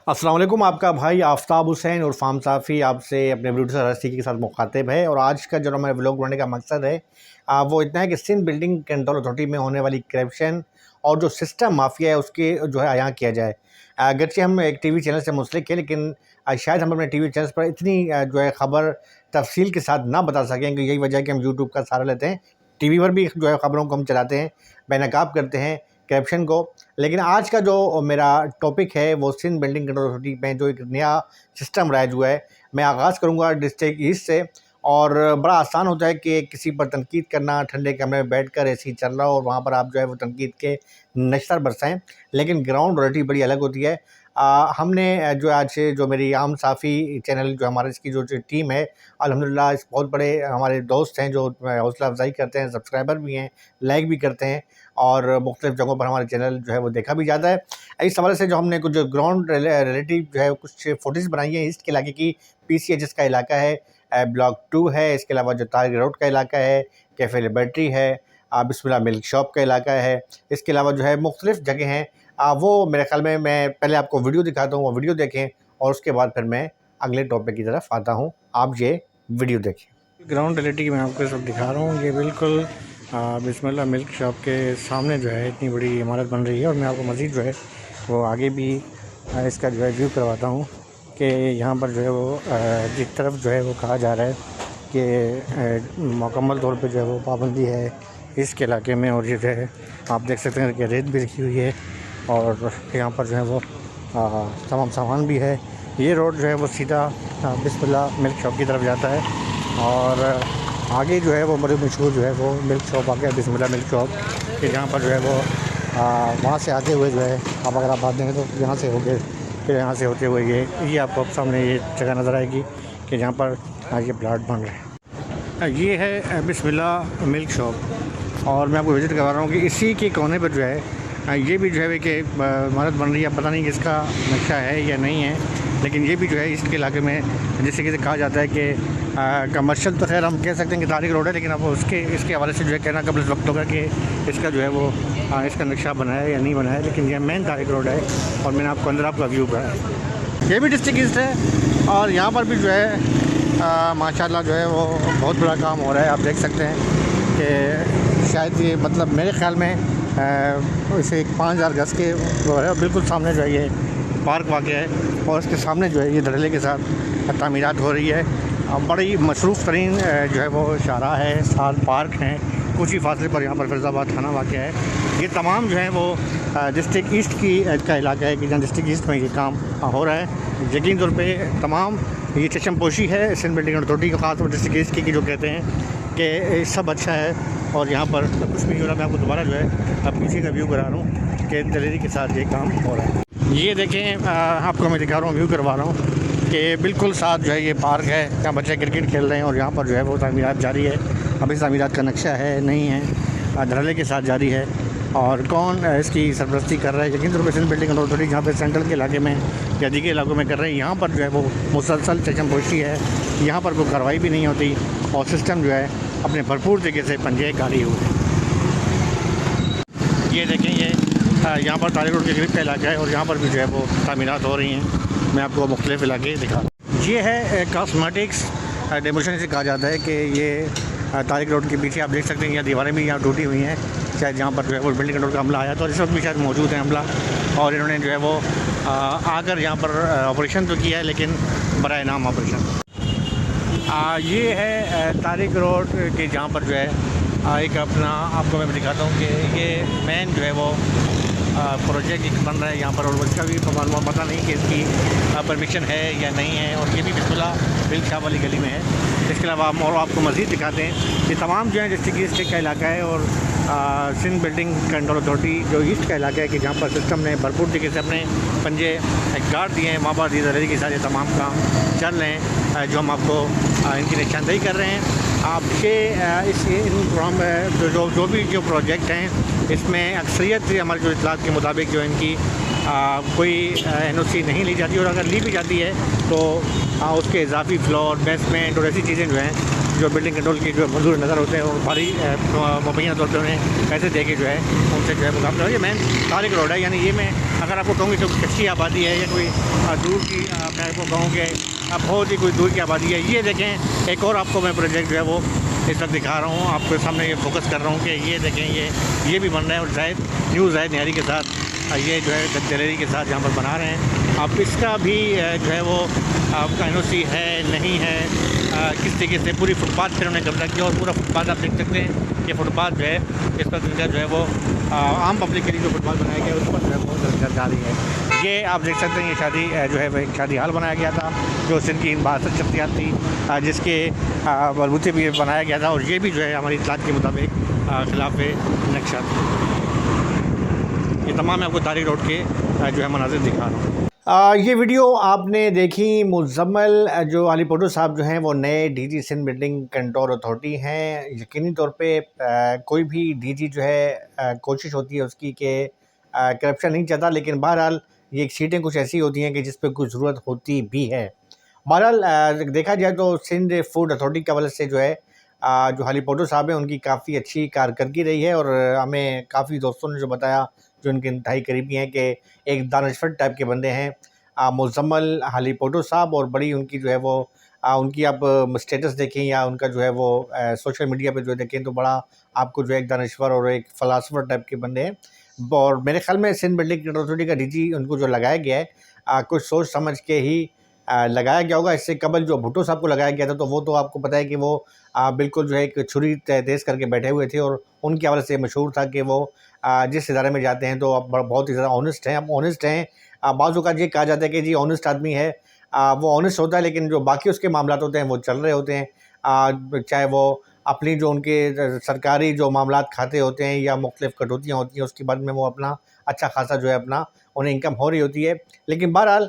अस्सलाम वालेकुम। आपका भाई आफ्ताब हुसैन और फार्म साफ़ी आपसे अपने प्रोड्यूसर रस्सी के साथ मुखातिब है। और आज का जो हमारे व्लॉग बनाने का मकसद है वो इतना है कि सिंध बिल्डिंग कंट्रोल अथॉरिटी में होने वाली करप्शन और जो सिस्टम माफिया है उसके जो है यहाँ किया जाए। अगरचे हम एक टीवी चैनल से मुंसलिक है, लेकिन शायद हम अपने टीवी चैनल पर इतनी जो है ख़बर तफसील के साथ ना बता सकें, कि यही वजह है कि हम यूट्यूब का सहारा लेते हैं। टीवी पर भी जो है ख़बरों को हम चलाते हैं, बेनकाब करते हैं करप्शन को। लेकिन आज का जो मेरा टॉपिक है वो सिंध बिल्डिंग कंट्रोल अथॉरिटी में जो एक नया सिस्टम राइज हुआ है। मैं आगाज़ करूँगा डिस्ट्रिक्ट ईस्ट से। और बड़ा आसान होता है कि किसी पर तनकीद करना, ठंडे कमरे में बैठकर ऐसे ही चल रहा हो और वहाँ पर आप जो है वो तनकीद के नश्तर बरसाएं, लेकिन ग्राउंड रियलिटी बड़ी अलग होती है। हमने जो आज से जो मेरी आम साफ़ी चैनल जो हमारे इसकी जो टीम है, अल्हम्दुलिल्लाह इस बहुत बड़े हमारे दोस्त हैं जो हौसला अफजाई करते हैं, सब्सक्राइबर भी हैं, लाइक भी करते हैं और मुख्तलिफ़ जगहों पर हमारा चैनल जो है वो देखा भी जाता है। इस हवाले से जो हमने कुछ ग्राउंड रिलेटिव जो है कुछ फुटेज बनाई है ईस्ट के इलाके की। PCHS का इलाका है, ब्लॉक 2 है, इसके अलावा जो तारिक रोड का इलाका है, कैफ़े लिबर्टी है, बिस्मिल्लाह मिल्क शॉप का इलाका है। इसके अलावा जो है मुख्तलिफ़ जगह हैं। वो मेरे ख़्याल में मैं पहले आपको वीडियो दिखाता हूँ, वो वीडियो देखें और उसके बाद फिर मैं अगले टॉपिक की तरफ आता हूँ। आप ये वीडियो देखें। ग्राउंड रियलिटी मैं आपको सब दिखा रहा हूँ। ये बिल्कुल बिस्मिल्लाह मिल्क शॉप के सामने जो है इतनी बड़ी इमारत बन रही है। और मैं आपको मज़ीद जो है वो आगे भी इसका जो है व्यू करवाता हूँ कि यहाँ पर जो है वो जिस तरफ जो है वो कहा जा रहा है कि मुकम्मल तौर पे जो है वो पाबंदी है इसके इलाके में। और ये जो है आप देख सकते हैं कि रेत भी रखी हुई है और यहाँ पर जो है वो तमाम सामान भी है। ये रोड जो है वो सीधा बिस्मिल्लाह मिल्क शॉप की तरफ जाता है। और आगे जो है वो बड़ी मशहूर जो है वो मिल्क शॉप आ गया, बिस्मिल्लाह मिल्क शॉप कि जहाँ पर जो है वो वहाँ से आते हुए जो है आप अगर आप आते हैं तो यहाँ से होके फिर यहाँ से होते हुए ये आपको सामने ये जगह नज़र आएगी कि जहाँ पर ये प्लाट बन रहे हैं। ये है बिस्मिल्लाह मिल्क शॉप और मैं आपको विज़िट करवा रहा हूँ कि इसी के कोने पर जो है ये भी जो है कि इमारत बन रही है। पता नहीं किसका नक्शा है या नहीं है, लेकिन ये भी जो है ईस्ट के इलाके में जिससे कि कहा जाता है कि कमर्शियल तो खैर हम कह सकते हैं कि तारिक रोड है, लेकिन अब इसके हवाले से जो है कहना कबल वक्त होगा कि इसका जो है वो इसका नक्शा बनाया है या नहीं बनाया है। लेकिन ये मेन तारिक रोड है और मैंने आपको अंदर आपका व्यू कराया। ये भी डिस्ट्रिक्ट ईस्ट है और यहाँ पर भी जो है माशाल्लाह जो है वो बहुत बड़ा काम हो रहा है। आप देख सकते हैं कि शायद ये मतलब मेरे ख़्याल में इसे 5000 गज़ के वो है। और बिल्कुल सामने जो है ये पार्क वाक़ है और इसके सामने जो है ये धड़ल्ले के साथ तामीरात हो रही है। बड़ी मसरूफ़ तरीन जो है वो शाहराह है, साथ पार्क हैं, कुछ ही फासले पर यहाँ पर फैज़ाबाद थाना वाक़ है। ये तमाम जो है वो डिस्ट्रिक्ट ईस्ट का इलाका है कि जहाँ डिस्ट्रिक्ट ईस्ट में ये काम हो रहा है। यकीन तौर पे तमाम ये चशम पोशी है सिंध बिल्डिंग अथॉरिटी का, ख़ास तौर पर डिस्ट्रिक्ट ईस्ट की जो कहते हैं कि सब अच्छा है और यहाँ पर कुछ नहीं हो रहा। मैं आपको दोबारा जो है अब पीछे का व्यू करा रहा हूँ कि दलेरी के साथ ये काम हो रहा है। ये देखें आपको मैं दिखा रहा हूँ, व्यू करवा रहा हूँ कि बिल्कुल साथ जो है ये पार्क है जहाँ बच्चे क्रिकेट खेल रहे हैं और यहाँ पर जो है वो तामीरात जारी है। अभी तामीरात का नक्शा है नहीं है, धड़ल्ले के साथ जारी है। और कौन इसकी सरपरस्ती कर रहा है? यकीन तौर पर सिंध बिल्डिंग अथॉरिटी जहाँ पे सेंट्रल के इलाके में या दिगे इलाकों में कर रहे हैं। यहाँ पर जो है वो मुसलसल चशम पोशी है, यहाँ पर कोई कार्रवाई भी नहीं होती और सिस्टम जो है अपने भरपूर तरीके से पंजे गाड़ी हुए। ये देखें ये यहाँ पर तारिक रोड के करीब का इलाका है और यहाँ पर भी जो है वो तामीरात हो रही हैं। मैं आपको मुख्तलिफ इलाके दिखा रहा हूँ। ये है कॉस्मेटिक्स डेमोलिशन से कहा जाता है कि ये तारिक रोड के पीछे आप देख सकते हैं यहाँ दीवारें भी यहाँ टूटी हुई हैं, शायद जहाँ पर जो है वो बिल्डिंग कंट्रोल का अमला आया तो इस वक्त भी शायद मौजूद है अमला। और इन्होंने जो है वो आकर यहाँ पर ऑपरेशन तो किया है, लेकिन बराए नाम ऑपरेशन। ये है तारिक रोड के जहाँ पर जो है एक अपना आपको मैं दिखाता हूँ कि ये मेन जो है वो प्रोजेक्ट बन रहा है यहाँ पर। और उसका भी पता नहीं कि इसकी परमिशन है या नहीं है। और ये भी बिस्मिल्लाह मिल्क शॉप वाली गली में है। इसके अलावा हम और आपको मज़ीद दिखाते हैं कि तमाम जो है डिस्ट्रिक्ट ईस्ट का इलाका है और सिंध बिल्डिंग कंट्रोल अथॉरिटी जो ईस्ट का इलाका है कि जहाँ पर सिस्टम ने भरपूर तरीके से अपने पंजे गाड़ दिए हैं। वहाँ पर दीदारी के साथ ये तमाम काम चल रहे हैं जो हम आपको इनकी निशानदेही कर रहे हैं। आपके इन प्रोग्राम जो भी जो प्रोजेक्ट हैं इसमें अक्सरियत हमारे जो इतलात के मुताबिक जो इनकी कोई NOC नहीं ली जाती और अगर ली भी जाती है तो उसके इजाफी फ्लोर, बेसमेंट और ऐसी चीज़ें जो हैं जो बिल्डिंग कंट्रोल की जो मजदूर नज़र होते हैं और भारी मुबैना तौर पर उन्हें पैसे दे के जो है उनसे जो है मुकाबला। ये मेन तारिक रोड है, यानी ये मैं अगर आपको कहूँगी तो कच्ची आबादी है या कोई दूर की मैं आपको कहूँ कि बहुत ही कोई दूर की आबादी है। ये देखें एक और आपको मैं प्रोजेक्ट जो है वो इस वक्त दिखा रहा हूँ, आपके सामने ये फोकस कर रहा हूँ कि ये देखें ये भी बन रहा है और जाहिद न्यारी के साथ ये जो है गैलरी के साथ यहाँ पर बना रहे हैं। अब इसका भी जो है वो आपका NOC है नहीं है, किस तरीके से पूरी फुटपाथ पर उन्होंने कब्जा किया और पूरा फुटपाथ आप देख सकते हैं कि फुटपाथ जो है इस पर इनका जो है वो आम पब्लिक के लिए जो फुटपाथ बनाया गया है उस पर जो है बहुत जा रही है। ये आप देख सकते हैं ये शादी जो है वो एक शादी हाल बनाया गया था जो सिंध की बासठ शख्सियात थी जिसके बलबूते भी बनाया गया था और ये भी जो है हमारी इत्तलात के मुताबिक खिलाफ नक्शा था। ये तमाम मैं आपको तारिक रोड के जो है मनाजिर दिखा रहा हूँ। ये वीडियो आपने देखी, मुज़म्मल जो अली पोटो साहब जो हैं वो नए DG Sindh building control authority हैं। यकीनी तौर पे कोई भी DG जो है कोशिश होती है उसकी कि करप्शन नहीं चाहता, लेकिन बहरहाल ये सीटें कुछ ऐसी होती हैं कि जिस पर कुछ ज़रूरत होती भी है। बहरहाल देखा जाए तो सिंध फूड अथॉरिटी के हवाले से जो है जो अली पोटो साहब हैं उनकी काफ़ी अच्छी कारकर्दगी रही है और हमें काफ़ी दोस्तों ने जो बताया जो उनके इंतहाई करीबी हैं कि एक दानिशवर टाइप के बंदे हैं मुज़म्मल अली पोटो साहब, और बड़ी उनकी जो है वो उनकी आप स्टेटस देखें या उनका जो है वो सोशल मीडिया पे जो देखें तो बड़ा आपको जो है एक दानिशवर और एक फ़िलासफ़र टाइप के बंदे हैं। और मेरे ख्याल में सिंध बिल्डिंग अथॉरिटी का DG उनको जो लगाया गया है कुछ सोच समझ के ही लगाया गया होगा। इससे कबल जो भुट्टो साहब को लगाया गया था तो वो तो आपको पता है कि वो बिल्कुल जो है एक छुरी तेज़ करके बैठे हुए थे और उनके हवाले से मशहूर था कि वो जिस इदारे में जाते हैं तो आप बहुत ही ज़्यादा ऑनेस्ट हैं। अब ऑनेस्ट हैं बाज़ औक़ात ये कहा जाता है कि जी ऑनेस्ट आदमी है वो ऑनेस्ट होता है, लेकिन जो बाकी उसके मामलात होते हैं वो चल रहे होते हैं। चाहे वो अपनी जो उनके सरकारी जो मामलात खाते होते हैं या मुख्तलिफ़ कटौतियाँ होती हैं उसके बाद में वो अपना अच्छा खासा जो है अपना उन्हें इनकम हो रही होती है। लेकिन बहरहाल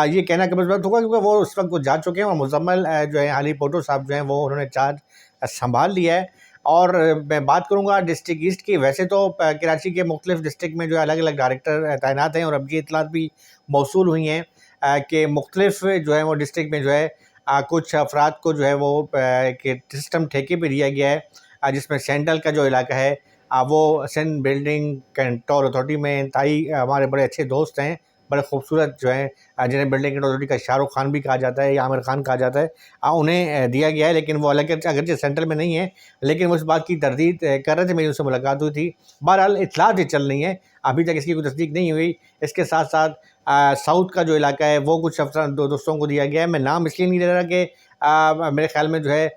ये कहना कभी बात होगा क्योंकि वो उस वक्त वो जा चुके हैं और मुज़म्मल जो है अली पोटो साहब जो हैं वो उन्होंने चार्ज संभाल लिया है। और मैं बात करूँगा डिस्ट्रिक्ट ईस्ट की, वैसे तो कराची के मुख्तलिफ़ डिस्ट्रिक्ट में जो है अलग अलग डायरेक्टर तैनात हैं और अब ये इतलात भी मौसूल हुई हैं कि मुख्तलिफ़ जो है वो डिस्ट्रिक्ट में जो है कुछ अफराद को जो है वो एक सिस्टम ठेके पे दिया गया है जिसमें सेंट्रल का जो इलाका है वो सिंध बिल्डिंग कंट्रोल अथॉरिटी में इंतहाई हमारे बड़े अच्छे दोस्त हैं, बड़े खूबसूरत जो हैं जिन्हें बिल्डिंग कंट्रोल अथॉरिटी का शाहरुख खान भी कहा जाता है या आमिर खान कहा जाता है, उन्हें दिया गया है। लेकिन वो अलग अगरचे सेंट्रल में नहीं है, लेकिन वो इस बात की तरदीद कर रहे थे, मेरी उनसे मुलाकात हुई थी। बहरहाल इत्तलात चल रही हैं, अभी तक इसकी कोई तस्दीक नहीं हुई। इसके साथ साथ साउथ का जो इलाका है वो कुछ अफसर दोस्तों को दिया गया है। मैं नाम इसलिए नहीं ले रहा कि मेरे ख्याल में जो है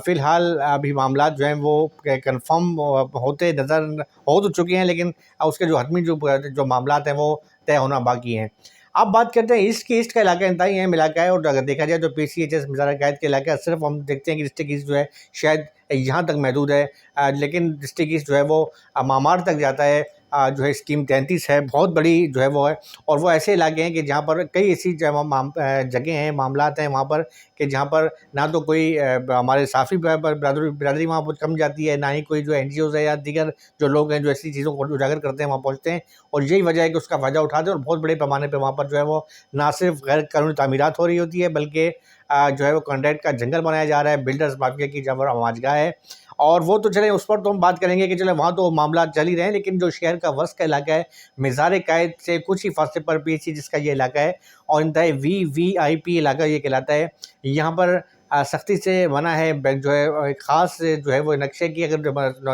फ़िलहाल अभी मामलात जो हैं वो कन्फर्म होते नज़र हो तो चुके हैं, लेकिन उसके जो हतमी जो मामलात हैं वो तय होना बाकी हैं। अब बात करते हैं ईस्ट की। ईस्ट का इलाका इंतहाई अहम इलाका है और अगर देखा जाए तो PCHS मज़ार क़ायद के इलाका सिर्फ हम देखते हैं कि डिस्ट्रिक्ट ईस्ट जो है शायद यहाँ तक महदूद है, लेकिन डिस्ट्रिक्ट ईस्ट जो है वो मामार तक जाता है। जो है स्कीम 33 है, बहुत बड़ी जो है वो है और वो ऐसे इलाके हैं कि जहाँ पर कई ऐसी जगह हैं मामलात हैं वहाँ पर कि जहाँ पर ना तो कोई हमारे साफ़ी बिरादरी वहाँ पर कम जाती है, ना ही कोई जो NGOs है या दीगर जो लोग हैं जो ऐसी चीज़ों को उजागर करते हैं वहाँ पहुँचते हैं और यही वजह है कि उसका फ़ायदा उठाते हैं और बहुत बड़े पैमाने पर वहाँ पर जो है वो ना सिर्फ गैर कानूनी तामीरात हो रही होती है बल्कि जो है वो कॉन्ट्रैक्ट का जंगल बनाया जा रहा है, बिल्डर्स माफिया की जहाँ पर आवाज़गाह है। और वो तो चले उस पर तो हम बात करेंगे कि चले वहाँ तो मामला चल ही रहे हैं, लेकिन जो शहर का वस्त का इलाका है मज़ार क़ायद से कुछ ही फासले पर PHC जिसका ये इलाका है और इंतहाई VVIP इलाका ये कहलाता है। यहाँ पर सख्ती से मना है जो है एक ख़ास जो है वो नक्शे की अगर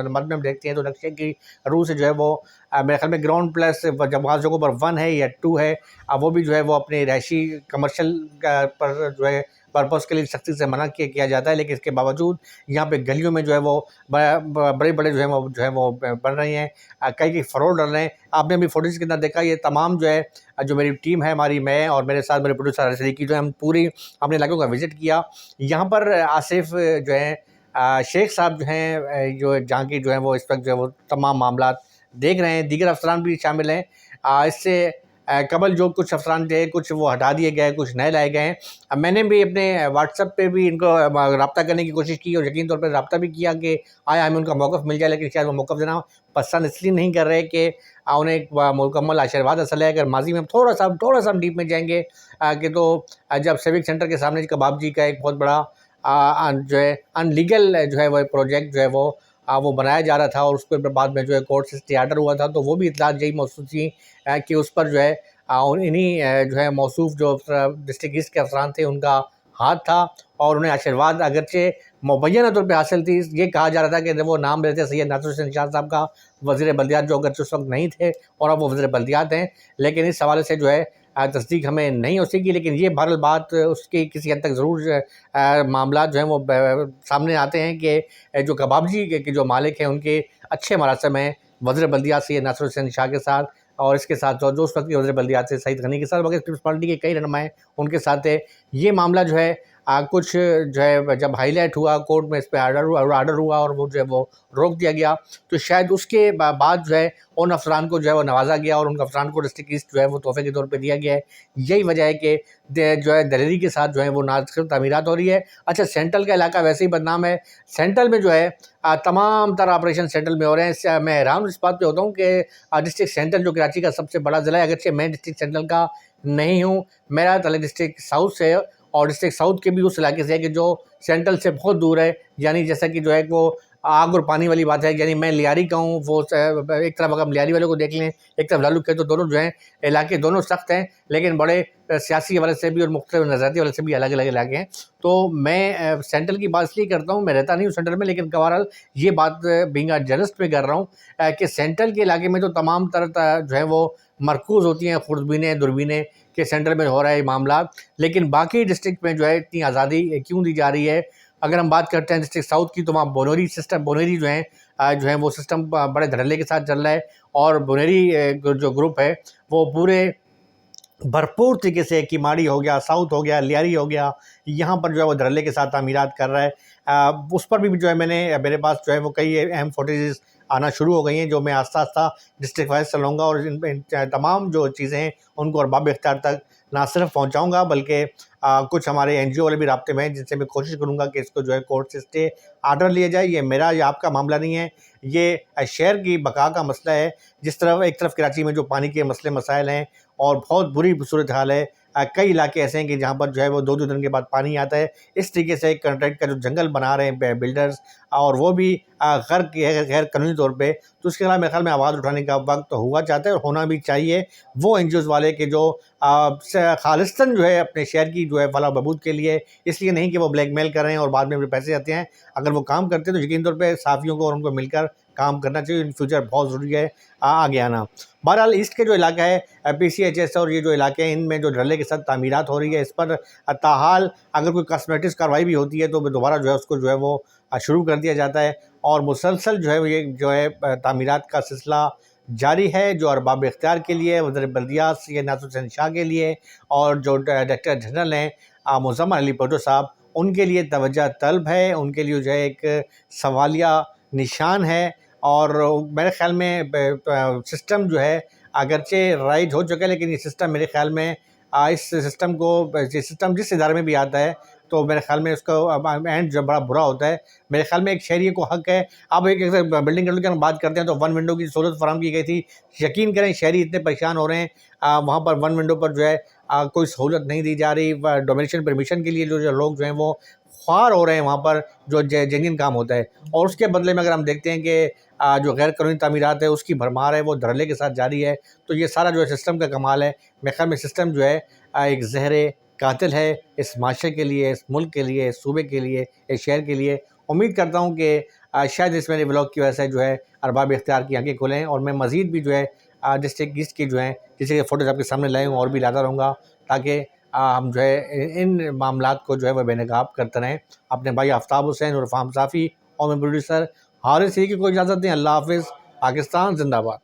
मद में हम देखते हैं तो नक्शे की रूह से जो है वो मेरे ख्याल में ग्राउंड प्लस जब वहाँ जगहों पर 1 है या 2 है वो भी जो है वो अपने रहायशी कमर्शल पर जो है पर्पज़ के लिए सख्ती से मना किया जाता है। लेकिन इसके बावजूद यहाँ पे गलियों में जो है वो बड़े जो है वो बन रही हैं, कई फ़रोड़ डल रहे हैं। आपने अभी फोटोज़ के अंदर देखा ये तमाम जो है जो मेरी टीम है हमारी, मैं और मेरे साथ मेरे प्रोड्यूसर अरसली की जो है हम पूरी अपने इलाकों का विज़िट किया। यहाँ पर आसिफ जो है शेख साहब जो हैं जो जहाँ की जो है वो इस वक्त जो है वो तमाम मामलात देख रहे हैं, दीगर अफसरान भी शामिल हैं। इससे कबल जो कुछ अफसरान थे कुछ वो हटा दिए गए, कुछ नए लाए गए हैं। अब मैंने भी अपने व्हाट्सएप पे भी इनको रब्ता करने की कोशिश की और यकीन तौर पर रब्ता भी किया कि आया हमें उनका मौक़िफ़ मिल जाए, लेकिन शायद वो मौक़िफ़ देना पसंद इसलिए नहीं कर रहे कि उन्हें एक मुकम्मल आशीर्वाद हासिल है। अगर माजी में थोड़ा सा हम डीप में जाएंगे कि तो जब सिविक सेंटर के सामने कबाब जी का एक बहुत बड़ा जो है अनलीगल जो है वो प्रोजेक्ट जो है वो बनाया जा रहा था, और उस पर बाद में जो है कोर्ट से स्टे आर्डर हुआ था। तो वो भी इत्तलात यही मौसूल थी कि उस पर जो है इन्हीं जो है मौसूफ जो डिस्ट्रिक्ट ईस्ट के अफसरान थे उनका हाथ था, और उन्हें आशीर्वाद अगरचे मुबैना तौर पे हासिल थी। ये कहा जा रहा था कि वो नाम लेते सैयद नासिर हुसैन शाह साहब का, वज़ीर बल्दियात, जो अगरचे उस वक्त नहीं थे और अब वो वज़ीर बल्दियात हैं। लेकिन इस हवाले से जो है तस्दीक हमें नहीं हो सकी। लेकिन ये बहरहाल बात उसकी किसी हद तक ज़रूर मामला जो हैं वो सामने आते हैं कि जो कबाबजी के जो मालिक हैं उनके अच्छे मरासम हैं वज़ीर बल्दियात सैयद नासिर हुसैन शाह के साथ, और इसके साथ जो उस वक्त के वज़ीर बल्दियात थे सईद गनी के साथ, वगैरह पीपल्स पार्टी के कई रहनुमाए उनके साथ थे। ये मामला जो है कुछ जो है जब हाईलाइट हुआ कोर्ट में, इस पे आर्डर हुआ और वो जो है वो रोक दिया गया, तो शायद उसके बाद जो है उन अफसरान को जो है वो नवाजा गया और उन अफसरान को डिस्ट्रिक्ट ईस्ट जो है वो तोहफे के तौर पे दिया गया है। यही वजह है कि जो है दलेरी के साथ जो है वो ना सिर्फ तामीरात हो रही है। अच्छा, सेंट्रल का इलाका वैसे ही बदनाम है। सेंट्रल में जो है तमाम तरह ऑपरेशन सेंट्रल में हो रहे हैं। मैं हैरान इस बात पे होता हूँ कि डिस्ट्रिक्ट सेंट्रल जो कराची का सबसे बड़ा ज़िला है, अगरचे मैं डिस्ट्रिक्ट सेंट्रल का नहीं हूँ, मेरा ताल्लुक डिस्ट्रिक्ट साउथ से है, और डिस्ट्रिक्ट साउथ के भी उस इलाके से है कि जो सेंट्रल से बहुत दूर है। यानी जैसा कि जो है वो आग और पानी वाली बात है। यानी मैं लियारी का हूँ, वो एक तरफ अगर हम लियारी वालों को देख लें, एक तरफ लालू के, तो दोनों जो हैं इलाके दोनों सख्त हैं, लेकिन बड़े सियासी हवाले से भी और मुख्तलिफ नज़रियाती हवाले से भी अलग अलग इलाके हैं। तो मैं सेंट्रल की बात इसलिए करता हूँ, मैं रहता नहीं हूँ सेंट्रल में, लेकिन बहरहाल ये बात बीइंग अ जर्नलिस्ट में कर रहा हूँ कि सेंट्रल के इलाके में तो तमाम तरह जो है वो मरकूज़ होती हैं खुर्दबीनें दूरबीनें कि सेंट्रल में हो रहा है मामला, लेकिन बाकी डिस्ट्रिक्ट में जो है इतनी आज़ादी क्यों दी जा रही है। अगर हम बात करते हैं डिस्ट्रिक्ट साउथ की, तो वहाँ बोनेरी जो है वो सिस्टम बड़े धड़ल्ले के साथ चल रहा है, और बोनेरी जो ग्रुप है वो पूरे भरपूर तरीके से किमाड़ी हो गया, साउथ हो गया, लियारी हो गया, यहाँ पर जो है वो धड़ल्ले के साथ तामीरात कर रहा है। उस पर भी जो है मेरे पास जो है वो कई अहम फुटेजेस आना शुरू हो गई हैं, जो मैं आस्ता डिस्ट्रिक्ट वाइज चलाऊँगा, और इन तमाम जो चीज़ें हैं उनको अरबाब इख्तियार तक ना सिर्फ पहुँचाऊँगा, बल्कि कुछ हमारे एनजीओ वाले भी राब्ते में हैं, जिनसे मैं कोशिश करूँगा कि इसको जो है कोर्ट से स्टे आर्डर लिया जाए। ये मेरा या आपका मामला नहीं है, ये शहर की बका का मसला है। जिस तरफ एक तरफ कराची में जो पानी के मसले मसाइल हैं और बहुत बुरी सूरत हाल है, कई इलाके ऐसे हैं कि जहाँ पर जो है वो 2-2 दिन के बाद पानी आता है। इस तरीके से कॉन्ट्रैक्ट का जो जंगल बना रहे हैं बिल्डर्स, और वो भी गैर कानूनी तौर पे, तो उसके खिलाफ मेरे ख्याल में आवाज़ उठाने का वक्त तो हुआ चाहता है और होना भी चाहिए। वो एनजीओज़ वाले के जो खालिस्तन जो है अपने शहर की जो है फलाह बहबूद के लिए, इसलिए नहीं कि वो ब्लैकमेल कर रहे हैं और बाद में पैसे आते हैं। अगर वो काम करते हैं तो यकीनी तौर पे साफ़ियों को और उनको मिलकर काम करना चाहिए। इन फ्यूचर बहुत ज़रूरी है आगे आना। बहरहाल ईस्ट के जो इलाका है पीसीएचएस और ये जो इलाके हैं, इनमें जो धड़ल्ले के साथ तामीरात हो रही है, इस पर ताहाल अगर कोई कॉस्मेटिक्स कार्रवाई भी होती है तो दोबारा जो है उसको जो है वो शुरू कर दिया जाता है, और मुसलसल जो है ये जो है तामीरात का सिलसिला जारी है, जो अरबाब इख्तियार के लिए, वज़ीर बल्दियात सैयद नासिर हुसैन शाह के लिए, और जो डायरेक्टर जनरल हैं मुज़म्मल अली भुट्टो साहब, उनके लिए तवज्जो तलब है, उनके लिए जो है एक सवालिया निशान है। और मेरे ख़्याल में सिस्टम जो है अगरचे राइज हो चुका है, लेकिन ये सिस्टम मेरे ख़्याल में इस सिस्टम को ये सिस्टम जिस इदारे में भी आता है तो मेरे ख़्याल में उसका एंड जब बड़ा बुरा होता है। मेरे ख़्याल में एक शहरी को हक़ है। अब एक बिल्डिंग की हम बात करते हैं तो 1 विंडो की सहूलत फराहम की गई थी। यकीन करें शहरी इतने परेशान हो रहे हैं, वहाँ पर 1 विंडो पर जो है कोई सहूलत नहीं दी जा रही। डोमिनेशन परमिशन के लिए जो लोग जो हैं वो ख्वार हो रहे हैं वहाँ पर, जो जेन्युइन काम होता है, और उसके बदले में अगर हम देखते हैं कि जो गैर कानूनी तामीरात है उसकी भरमार है, वो धड़ल्ले के साथ जारी है। तो ये सारा जो है सिस्टम का कमाल है। मेरे ख़्याल में सिस्टम जो है एक ज़हर कातिल है इस माशरे के लिए, इस मुल्क के लिए, इस सूबे के लिए, इस शहर के लिए। उम्मीद करता हूँ कि शायद इस मेरे व्लॉग की वजह से जो है अरबाब इख्तियार की आँखें खुलें, और मैं मज़ीद भी जो है डिस्ट्रिक्ट ईस्ट की जो है किसी के फ़ोटोज़ आपके सामने लाए हूँ और भी लाता रहूँगा, ताकि हम जो है इन मामलात को जो है वह बेनकाब करते रहें। अपने भाई आफ्ताब हुसैन और फाहम साफ़ी और मैं प्रोड्यूसर हारिस की को इजाज़त दें। अल्लाह हाफ़िज़। पाकिस्तान ज़िंदाबाद।